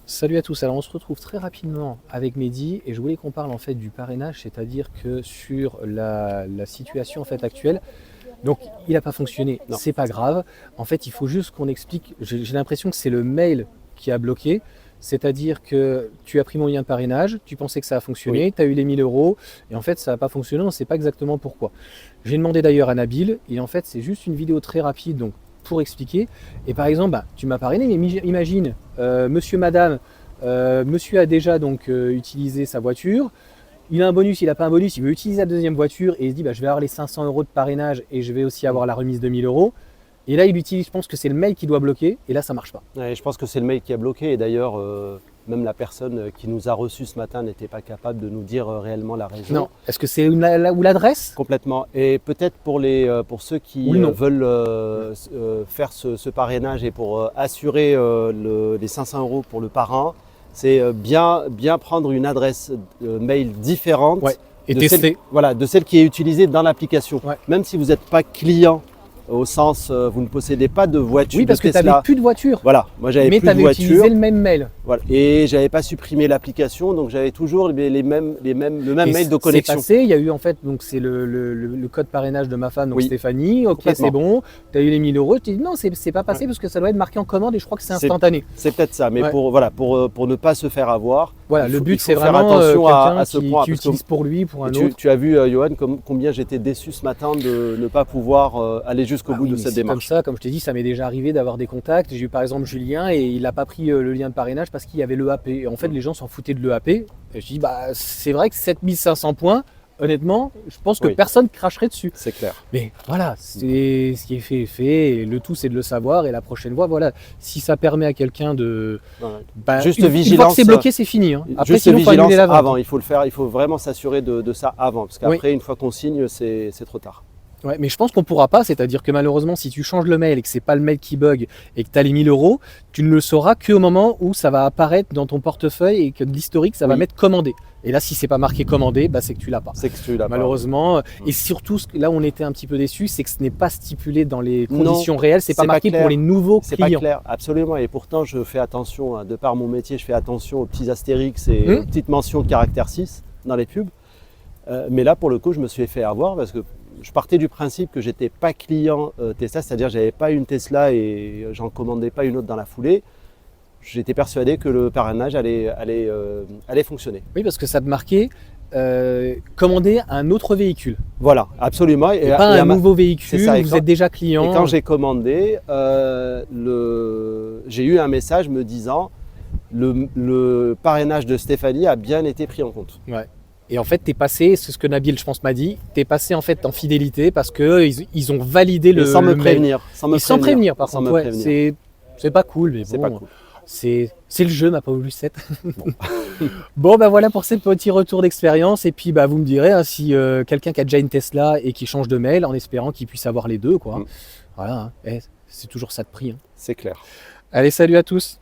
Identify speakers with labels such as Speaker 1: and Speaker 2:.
Speaker 1: Salut à tous, alors on se retrouve très rapidement avec Mehdi et je voulais qu'on parle en fait du parrainage, c'est-à-dire que sur la situation en fait actuelle, donc il n'a pas fonctionné,
Speaker 2: Non.
Speaker 1: c'est pas grave, en fait il faut juste qu'on explique, j'ai l'impression que c'est le mail qui a bloqué, c'est-à-dire que tu as pris mon lien de parrainage, tu pensais que ça a fonctionné,
Speaker 2: Oui.
Speaker 1: tu as eu les 1000 euros et en fait ça n'a pas fonctionné, on ne sait pas exactement pourquoi. J'ai demandé d'ailleurs à Nabil et en fait c'est juste une vidéo très rapide donc pour expliquer. Et par exemple, tu m'as parrainé, mais imagine, monsieur, madame, monsieur a déjà donc utilisé sa voiture, il a un bonus, il n'a pas un bonus, il veut utiliser la deuxième voiture et il se dit je vais avoir les 500 euros de parrainage et je vais aussi avoir la remise de 1000 euros. Et là, il utilise, je pense que c'est le mail qui doit bloquer et là, ça marche pas.
Speaker 2: Ouais, je pense que c'est le mail qui a bloqué et d'ailleurs, même la personne qui nous a reçus ce matin n'était pas capable de nous dire réellement la raison.
Speaker 1: Non, est-ce que c'est ou l'adresse?
Speaker 2: Complètement. Et peut-être pour ceux qui
Speaker 1: Oui, non.
Speaker 2: veulent faire ce parrainage et pour assurer les 500 euros pour le parrain, c'est bien prendre une adresse mail différente
Speaker 1: Ouais. Et
Speaker 2: de
Speaker 1: tester.
Speaker 2: de celle qui est utilisée dans l'application.
Speaker 1: Ouais.
Speaker 2: Même si vous n'êtes pas client, au sens vous ne possédez pas de voiture.
Speaker 1: Oui, parce que tu n'avais plus de voiture.
Speaker 2: Voilà, moi j'avais
Speaker 1: Mais
Speaker 2: plus
Speaker 1: tu
Speaker 2: de
Speaker 1: avais
Speaker 2: voiture.
Speaker 1: utilisé le même mail.
Speaker 2: Voilà. Et j'avais pas supprimé l'application, donc j'avais toujours le même
Speaker 1: Et
Speaker 2: mail de connexion.
Speaker 1: C'est passé, il y a eu en fait, donc c'est le code parrainage de ma femme, donc
Speaker 2: Oui.
Speaker 1: Stéphanie, ok c'est bon, tu as eu les 1000 euros, tu dis non c'est pas passé parce que ça doit être marqué en commande et je crois que c'est instantané.
Speaker 2: C'est peut-être ça, mais
Speaker 1: Ouais.
Speaker 2: pour ne pas se faire avoir,
Speaker 1: Voilà,
Speaker 2: il
Speaker 1: le
Speaker 2: faut-
Speaker 1: but
Speaker 2: il faut
Speaker 1: c'est
Speaker 2: faire
Speaker 1: vraiment
Speaker 2: attention à ce
Speaker 1: quelqu'un
Speaker 2: point.
Speaker 1: qui
Speaker 2: Parce que
Speaker 1: utilise pour lui, pour un autre.
Speaker 2: tu as vu, Johan, combien j'étais déçu ce matin de ne pas pouvoir aller jusqu'au bout
Speaker 1: Oui,
Speaker 2: de
Speaker 1: mais
Speaker 2: cette
Speaker 1: c'est comme
Speaker 2: démarche.
Speaker 1: ça, comme je t'ai dit, ça m'est déjà arrivé d'avoir des contacts. J'ai eu par exemple Julien et il n'a pas pris le lien de parrainage parce qu'il y avait l'EAP. Et en fait, les gens s'en foutaient de l'EAP. Et je dis, c'est vrai que 7500 points, honnêtement, je pense que
Speaker 2: Oui.
Speaker 1: personne cracherait dessus.
Speaker 2: C'est clair.
Speaker 1: Mais voilà, c'est ce qui est fait est fait. Et le tout, c'est de le savoir. Et la prochaine fois, voilà, si ça permet à quelqu'un de.
Speaker 2: Ouais. Juste
Speaker 1: une fois
Speaker 2: vigilance.
Speaker 1: que c'est bloqué, c'est fini. Hein. Après,
Speaker 2: Juste
Speaker 1: sinon, il faut
Speaker 2: vigilance
Speaker 1: annuler la vente.
Speaker 2: avant, il faut le faire, il faut vraiment s'assurer de ça avant, parce qu'après,
Speaker 1: Oui.
Speaker 2: une fois qu'on signe, c'est trop tard.
Speaker 1: Ouais, mais je pense qu'on pourra pas, c'est-à-dire que malheureusement, si tu changes le mail et que c'est pas le mail qui bug et que tu as les 1000 euros, tu ne le sauras qu'au moment où ça va apparaître dans ton portefeuille et que de l'historique, ça va
Speaker 2: Oui.
Speaker 1: mettre commandé. Et là, si c'est pas marqué commandé, c'est que tu l'as pas.
Speaker 2: C'est que tu l'as pas.
Speaker 1: Malheureusement, et surtout, là où on était un petit peu déçu, c'est que ce n'est pas stipulé dans les conditions réelles, c'est pas
Speaker 2: c'est pas
Speaker 1: marqué
Speaker 2: clair.
Speaker 1: pour les nouveaux
Speaker 2: C'est pas
Speaker 1: clients.
Speaker 2: clair, absolument. Et pourtant, je fais attention, de par mon métier, je fais attention aux petits astérix et aux petites mentions de caractère 6 dans les pubs. Mais là, pour le coup, je me suis fait avoir parce que je partais du principe que j'étais pas client Tesla, c'est-à-dire que j'avais pas une Tesla et j'en commandais pas une autre dans la foulée. J'étais persuadé que le parrainage allait fonctionner.
Speaker 1: Oui, parce que ça te marquait commander un autre véhicule.
Speaker 2: Voilà, absolument.
Speaker 1: Et pas un nouveau véhicule,
Speaker 2: ça.
Speaker 1: vous êtes déjà client.
Speaker 2: Et quand j'ai commandé, j'ai eu un message me disant le parrainage de Stéphanie a bien été pris en compte.
Speaker 1: Ouais. Et en fait, tu es passé, c'est ce que Nabil, je pense, m'a dit, tu es passé en fait en fidélité parce qu'ils ont validé
Speaker 2: Et sans me prévenir.
Speaker 1: Sans prévenir, par
Speaker 2: Sans
Speaker 1: contre.
Speaker 2: me
Speaker 1: Ouais,
Speaker 2: prévenir.
Speaker 1: c'est pas cool, mais
Speaker 2: C'est
Speaker 1: bon.
Speaker 2: pas cool.
Speaker 1: C'est le jeu, ma Paulus 7. Bon, voilà pour ce petit retour d'expérience. Et puis, vous me direz hein, si quelqu'un qui a déjà une Tesla et qui change de mail, en espérant qu'il puisse avoir les deux, quoi. Voilà, hein. C'est toujours ça de prix. Hein.
Speaker 2: C'est clair.
Speaker 1: Allez, salut à tous.